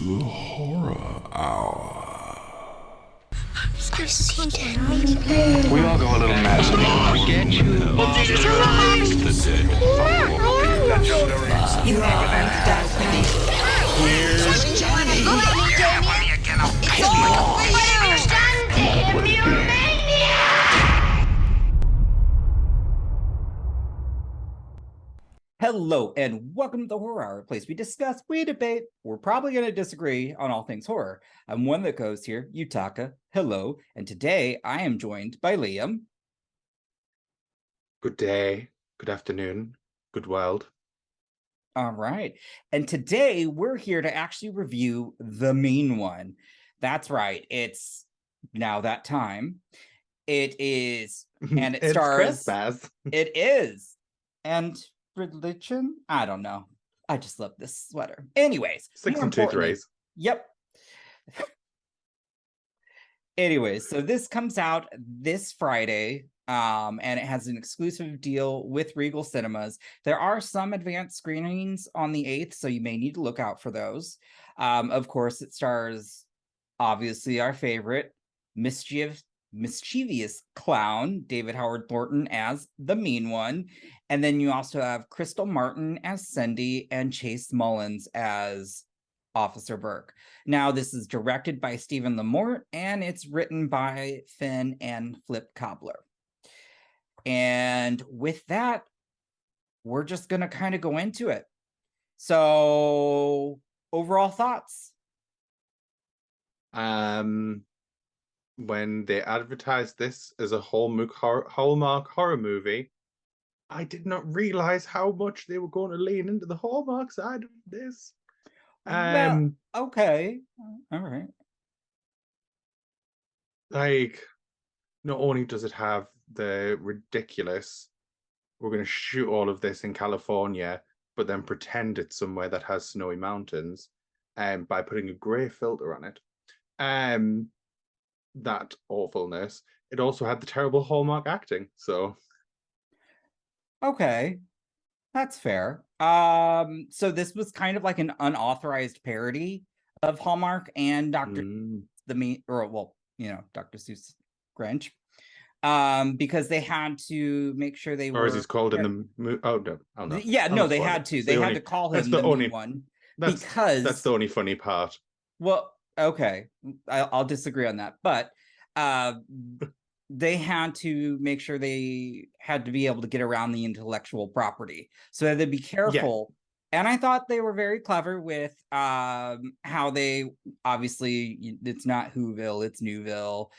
Horror Hour. We all go a little mad sometimes. Forget you. Here's Johnny. Hello and welcome to the Horror Hour, a place we discuss, we debate, we're probably going to disagree on all things horror. I'm one of the hosts here, Yutaka. Hello, and today I am joined by Liam. Good day, good afternoon, good world. All right, and today we're here to actually review The Mean One. That's right, it's now that time. It is, and it It's stars... Christmas. It is, and... religion? I don't know. I just love this sweater. Anyways. 6 and 2 threes. Yep. Anyways, so this comes out this Friday, and it has an exclusive deal with Regal Cinemas. There are some advanced screenings on the 8th, so you may need to look out for those. Of course, it stars, obviously, our favorite, mischievous clown David Howard Thornton as the Mean One, and then you also have Crystal Martin as Cindy and Chase Mullins as Officer Burke. Now this is directed by Stephen Lamorte and it's written by Finn and Flip Cobbler. And with that, we're just gonna kind of go into it. So overall thoughts? When they advertised this as a Hallmark horror movie, I did not realize how much they were going to lean into the Hallmark side of this. Well, okay, all right. Like, not only does it have the ridiculous, we're going to shoot all of this in California, but then pretend it's somewhere that has snowy mountains, by putting a grey filter on it. That awfulness. It also had the terrible Hallmark acting, so okay, that's fair. So this was kind of like an unauthorized parody of Hallmark and Dr. Dr. Seuss Grinch, because they had to make sure they were, or as he's called in the movie. Oh no, yeah, no, they had to. They had to call him the Mean One because that's the only funny part. Well, okay, I'll disagree on that, but they had to make sure they had to be able to get around the intellectual property, so they'd be careful. Yeah. And I thought they were very clever with how they, obviously, it's not Whoville, it's Newville,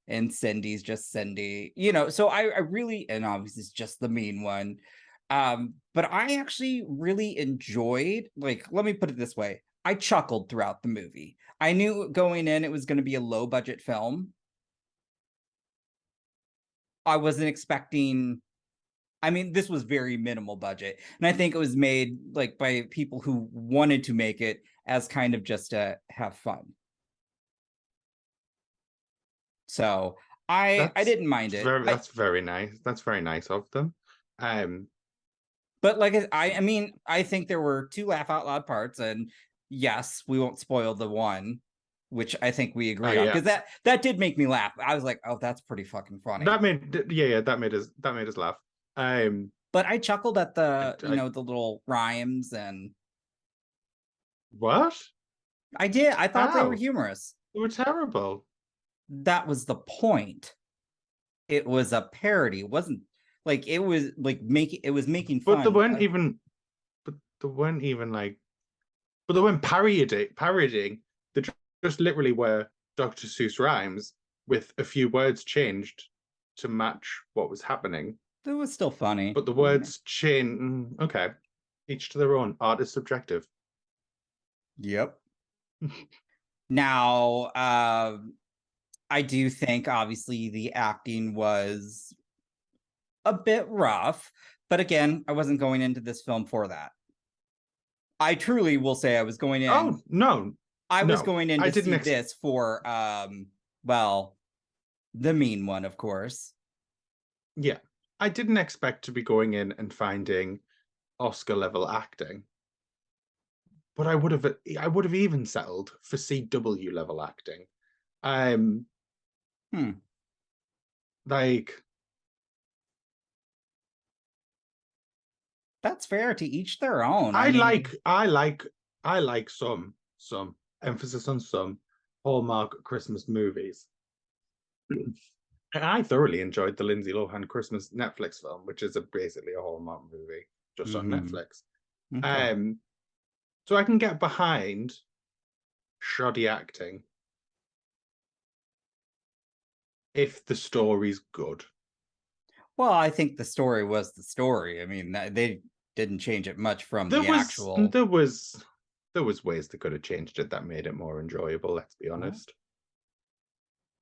and Cindy's just Cindy, so I really, and obviously it's just the Mean One. But I actually really enjoyed, like, let me put it this way. I chuckled throughout the movie. I knew going in it was going to be a low budget film. I wasn't expecting, I mean, this was very minimal budget. And I think it was made like by people who wanted to make it as kind of just to have fun. So I didn't mind it. That's very nice. That's very nice of them. But like, I mean, I think there were 2 laugh out loud parts, and yes, we won't spoil the one, which I think we agree on, because that did make me laugh. I was like, oh, that's pretty fucking funny. That made us laugh. But I chuckled at the the little rhymes and what I did. I thought they were humorous. They were terrible. That was the point. It was a parody. It wasn't like, it was like making fun. But they weren't even. But they weren't even like. But they weren't parodying. They just literally were Dr. Seuss rhymes with a few words changed to match what was happening. It was still funny. But the words change. Okay. Each to their own. Art is subjective. Yep. Now, I do think, obviously, the acting was a bit rough. But again, I wasn't going into this film for that. I truly will say I was going in. Oh, no. I was going in to see this for, well, the Mean One, of course. Yeah. I didn't expect to be going in and finding Oscar-level acting. but I would have even settled for CW level acting. Like, that's fair, to each their own. I like some emphasis on some Hallmark Christmas movies. And I thoroughly enjoyed the Lindsay Lohan Christmas Netflix film, which is basically a Hallmark movie just on Netflix. Okay. So I can get behind shoddy acting if the story's good. Well, I think the story was the story. I mean, they didn't change it much from There the was actual. there was ways they could have changed it that made it more enjoyable. Let's be honest.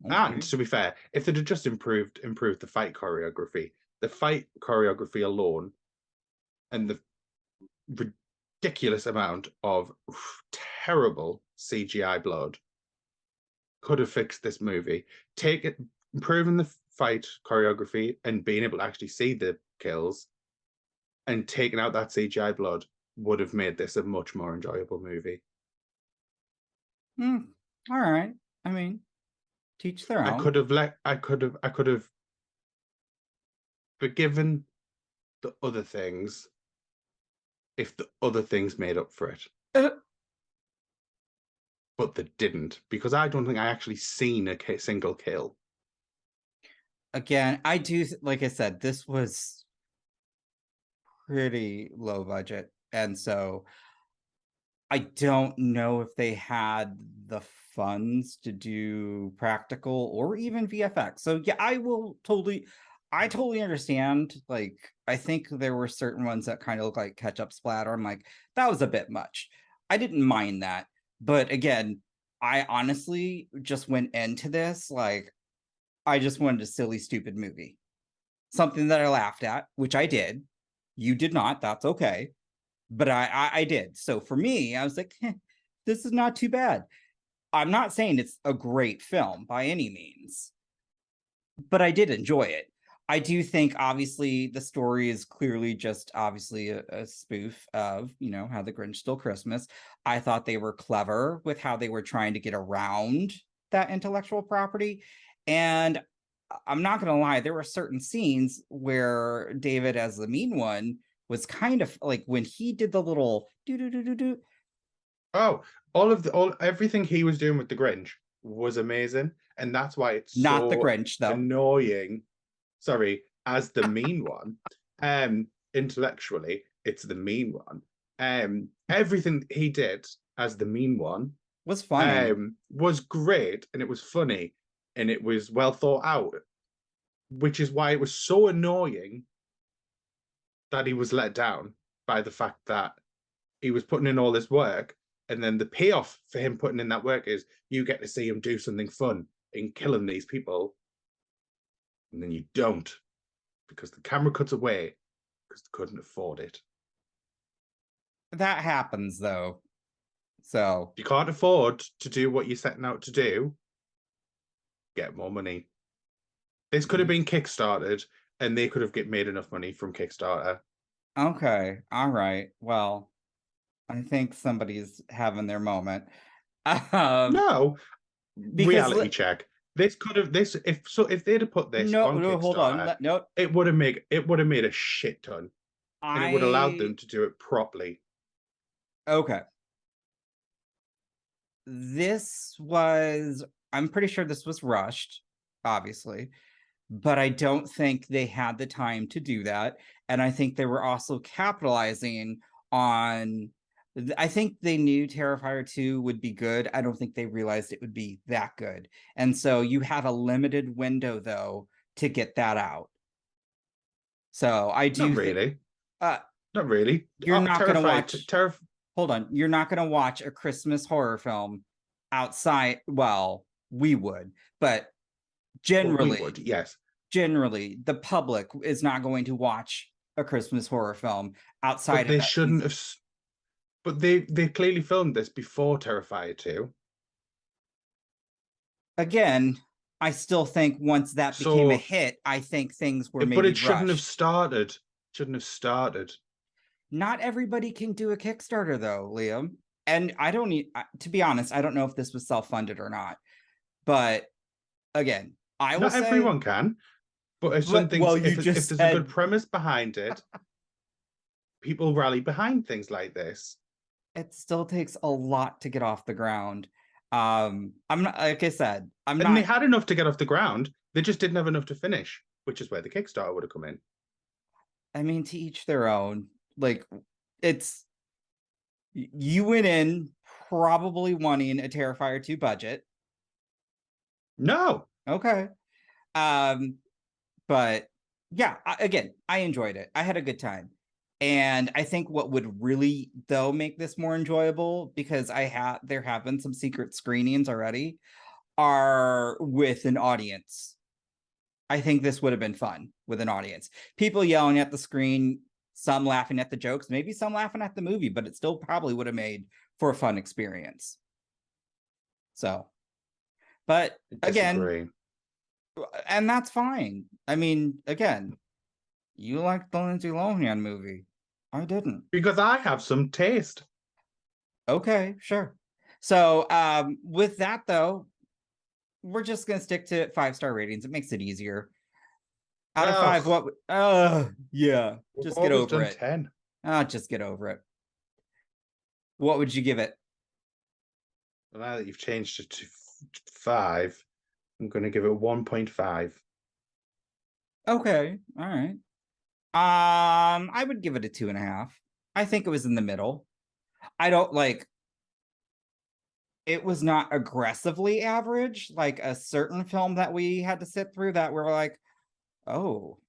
Okay. And to be fair, if they'd have just improved the fight choreography alone, and the ridiculous amount of terrible CGI blood could have fixed this movie. Improving the fight choreography and being able to actually see the kills and taking out that CGI blood would have made this a much more enjoyable movie. All right. I mean, teach their own. I could have forgiven the other things if the other things made up for it. But they didn't, because I don't think I actually seen a single kill. Again, I do, like I said, this was pretty low budget. And so I don't know if they had the funds to do practical or even VFX. So yeah, I totally understand. Like, I think there were certain ones that kind of look like ketchup splatter. I'm like, that was a bit much. I didn't mind that. But again, I honestly just went into this like, I just wanted a silly, stupid movie. Something that I laughed at, which I did. You did not. That's okay. But I did. So for me, I was like, this is not too bad. I'm not saying it's a great film by any means, but I did enjoy it. I do think, obviously, the story is clearly just obviously a spoof of, how the Grinch stole Christmas. I thought they were clever with how they were trying to get around that intellectual property. And I'm not going to lie, there were certain scenes where David, as the mean one, was kind of like when he did the little do. Oh, everything he was doing with the Grinch was amazing, and that's why it's not the so Grinch though. Annoying. Sorry, as the mean one. Intellectually, it's the mean one. Everything he did as the mean one was funny. Was great, and it was funny, and it was well thought out, which is why it was so annoying that he was let down by the fact that he was putting in all this work, and then the payoff for him putting in that work is you get to see him do something fun in killing these people, and then you don't, because the camera cuts away because they couldn't afford it. That happens though. So you can't afford to do what you're setting out to do. Get more money. This could have been kickstarted, and they could have made enough money from Kickstarter. Okay, all right. Well, I think somebody's having their moment. No, reality check. This could have if they'd have put this on Kickstarter, hold on. No, it would have made a shit ton, and it would have allowed them to do it properly. Okay. I'm pretty sure this was rushed, obviously, but I don't think they had the time to do that. And I think they were also capitalizing on, I think they knew Terrifier 2 would be good. I don't think they realized it would be that good. And so you had a limited window, though, to get that out. So I do Not really. Not really. You're not going to watch... Hold on. You're not going to watch a Christmas horror film outside. Well, we would, but generally, yes. Generally, the public is not going to watch a Christmas horror film outside. But they shouldn't have. But they clearly filmed this before Terrifier 2. Again, I still think once that became a hit, I think things were maybe. But it shouldn't have rushed. started. Shouldn't have started. Not everybody can do a Kickstarter, though, Liam. And I don't need, to be honest, I don't know if this was self-funded or not. But again, I will Not say, everyone can, but if something, well, if you there's just a good said premise behind it, people rally behind things like this. it still takes a lot to get off the ground. I'm not, like I said, I'm And they not, had enough to get off the ground. They just didn't have enough to finish, which is where the Kickstarter would have come in. I mean, to each their own. Like, it's, you went in probably wanting a Terrifier 2 budget. No. Okay. But yeah, again, I enjoyed it. I had a good time. And I think what would really, though, make this more enjoyable, because there have been some secret screenings already, are with an audience. I think this would have been fun with an audience. People yelling at the screen, some laughing at the jokes, maybe some laughing at the movie, but it still probably would have made for a fun experience. So, but again, and that's fine. I mean, again, you liked the Lindsay Lohan movie. I didn't. Because I have some taste. Okay, sure. So with that, though, we're just going to stick to 5-star ratings. It makes it easier. Out of 5, what? Yeah, just get over it. 10. Just get over it. What would you give it? Well, now that you've changed it to 5, I'm going to give it 1.5. Okay, all right. I would give it a 2.5. I think it was in the middle. I don't like. It was not aggressively average, like a certain film that we had to sit through that we're like, oh,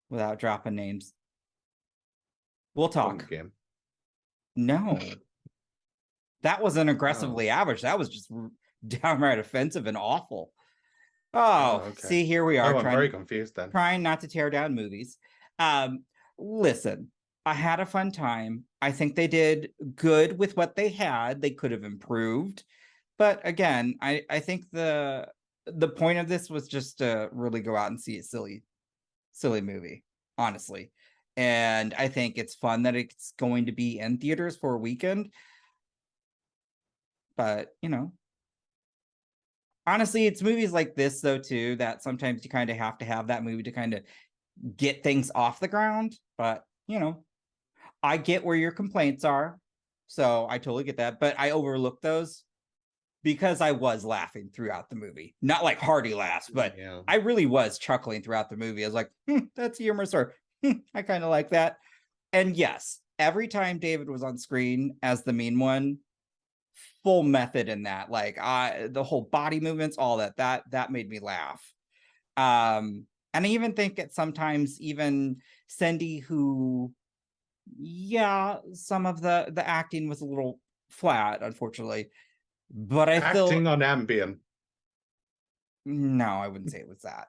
without dropping names. We'll talk. Game. No. That wasn't aggressively average. That was just downright offensive and awful. Oh, okay. See, here we are. I'm very confused then. Trying not to tear down movies. Listen, I had a fun time. I think they did good with what they had. They could have improved. But again, I think the point of this was just to really go out and see a silly movie, honestly. And I think it's fun that it's going to be in theaters for a weekend. But, you know, honestly, it's movies like this, though, too, that sometimes you kind of have to have that movie to kind of get things off the ground. But, you know, I get where your complaints are. So I totally get that. But I overlooked those because I was laughing throughout the movie. Not like hearty laughs, but yeah. I really was chuckling throughout the movie. I was like, that's humorous, or I kind of like that. And yes, every time David was on screen as the mean one, full method in that, like the whole body movements, all that made me laugh. And I even think at sometimes even Cindy, who, yeah, some of the acting was a little flat, unfortunately, but I feel acting on Ambien. No, I wouldn't say it was that.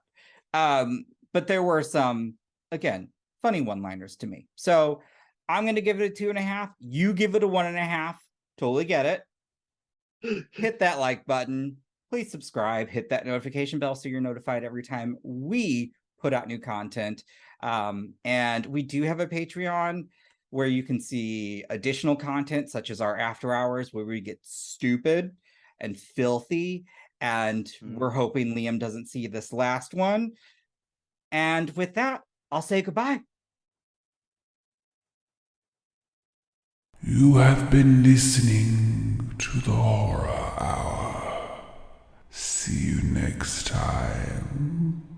But there were some, again, funny one-liners to me. So I'm going to give it a 2.5. You give it a 1.5. Totally get it. Hit that like button. Please subscribe. Hit that notification bell so you're notified every time we put out new content. And we do have a Patreon where you can see additional content such as our after hours where we get stupid and filthy. And we're hoping Liam doesn't see this last one. And with that, I'll say goodbye. You have been listening to the Horror Hour. See you next time.